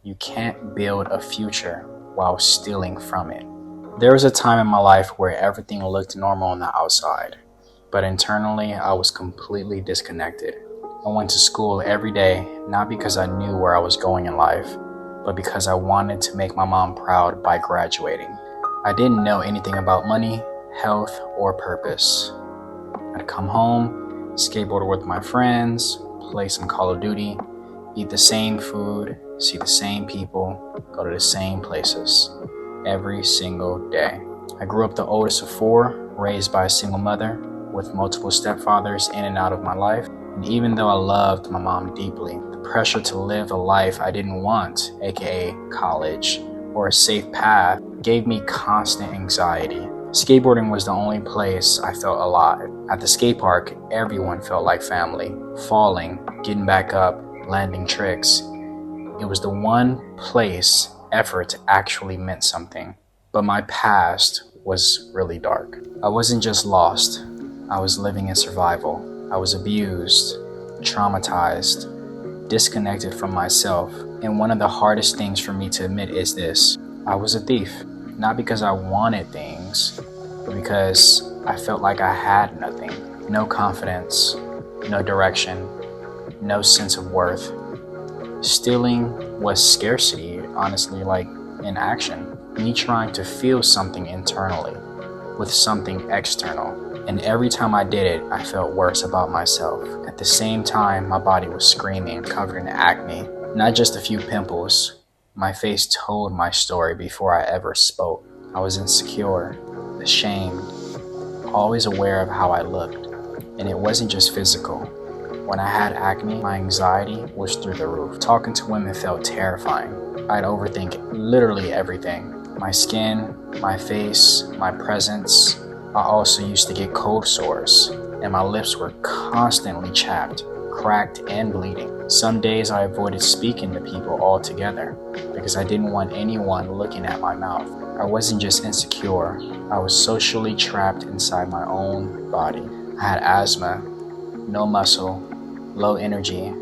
you can't build a future while stealing from it. There was a time in my life where everything looked normal on the outside, but internally I was completely disconnected. I went to school every day, not because I knew where I was going in life, but because I wanted to make my mom proud by graduating. I didn't know anything about money, health, or purpose. I'd come home, skateboard with my friends, play some Call of Duty, eat the same food, see the same people, go to the same places every single day. I grew up the oldest of four, raised by a single mother with multiple stepfathers in and out of my life. And even though I loved my mom deeply, the pressure to live a life I didn't want, aka college, or a safe path, gave me constant anxiety. Skateboarding was the only place I felt alive. At the skate park, everyone felt like family. Falling, getting back up, landing tricks. It was the one place effort actually meant something. But my past was really dark. I wasn't just lost. I was living in survival. I was abused, traumatized, disconnected from myself. And one of the hardest things for me to admit is this: I was a thief. Not because I wanted things, but because I felt like I had nothing. No confidence, no direction, no sense of worth. Stealing was scarcity, honestly, like in action. Me trying to feel something internally with something external. And every time I did it, I felt worse about myself. At the same time, my body was screaming, covered in acne. Not just a few pimples. My face told my story before I ever spoke. I was insecure, ashamed, always aware of how I looked. And it wasn't just physical. When I had acne, my anxiety was through the roof. Talking to women felt terrifying. I'd overthink literally everything. My skin, my face, my presence. I also used to get cold sores, and my lips were constantly chapped, cracked, and bleeding. Some days I avoided speaking to people altogether because I didn't want anyone looking at my mouth. I wasn't just insecure, I was socially trapped inside my own body. I had asthma, no muscle, low energy.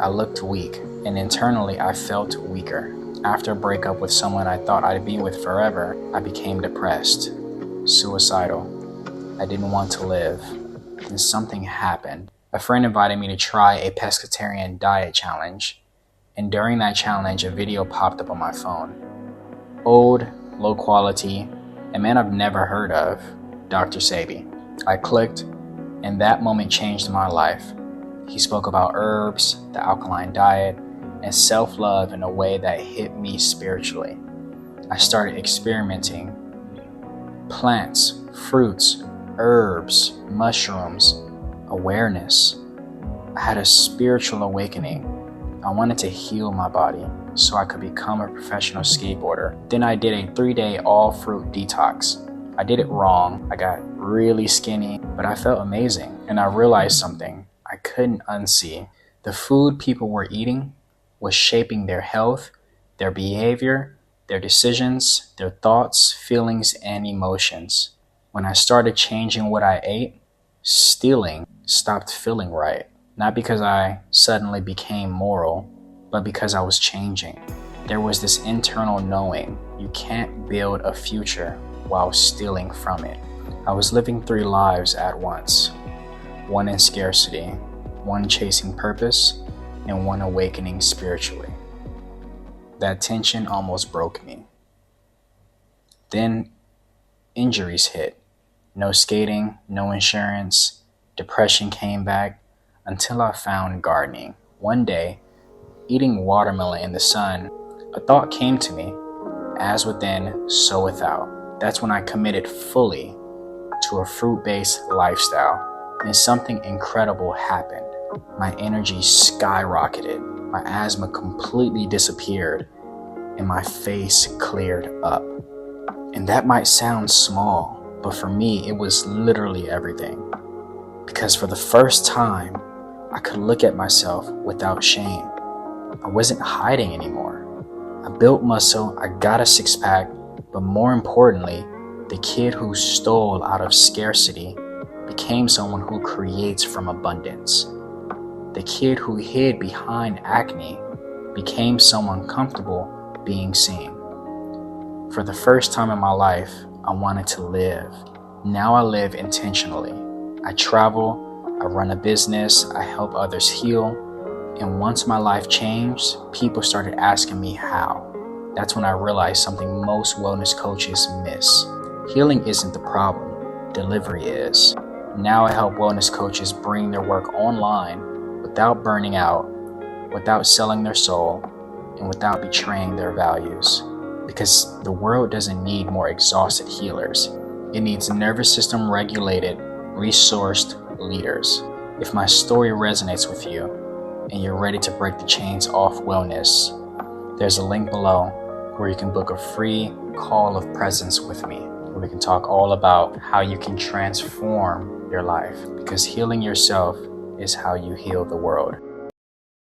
I looked weak, and internally I felt weaker. After a breakup with someone I thought I'd be with forever, I became depressed, suicidal. I didn't want to live. Then something happened. A friend invited me to try a pescatarian diet challenge, and during that challenge a video popped up on my phone. Old, low quality, a man I've never heard of, Dr. Sebi. I clicked, and that moment changed my life. He spoke about herbs, the alkaline diet, and self-love in a way that hit me spiritually. I started experimenting. Plants, fruits, herbs, mushrooms, awareness. I had a spiritual awakening. I wanted to heal my body so I could become a professional skateboarder. Then I did a 3-day all-fruit detox. I did it wrong. I got really skinny, but I felt amazing. And I realized something I couldn't unsee. The food people were eating was shaping their health, their behavior, their decisions, their thoughts, feelings, and emotions. When I started changing what I ate, stealing stopped feeling right. Not because I suddenly became moral, but because I was changing. There was this internal knowing you can't build a future while stealing from it. I was living 3 lives at once. One in scarcity, one chasing purpose, and one awakening spiritually. That tension almost broke me. Then injuries hit. No skating, no insurance. Depression came back until I found gardening. One day, eating watermelon in the sun, a thought came to me, as within, so without. That's when I committed fully to a fruit-based lifestyle, and something incredible happened. My energy skyrocketed, my asthma completely disappeared, and my face cleared up. And that might sound small, but for me, it was literally everything. Because for the first time, I could look at myself without shame. I wasn't hiding anymore. I built muscle, I got a 6-pack, but more importantly, the kid who stole out of scarcity became someone who creates from abundance. The kid who hid behind acne became someone comfortable being seen. For the first time in my life, I wanted to live. Now I live intentionally. I travel, I run a business, I help others heal. And once my life changed, people started asking me how. That's when I realized something most wellness coaches miss. Healing isn't the problem, delivery is. Now I help wellness coaches bring their work online without burning out, without selling their soul, and without betraying their values. Because the world doesn't need more exhausted healers. It needs nervous system regulated, resourced leaders. If my story resonates with you and you're ready to break the chains off wellness, there's a link below where you can book a free call of presence with me, where we can talk all about how you can transform your life, because healing yourself is how you heal the world.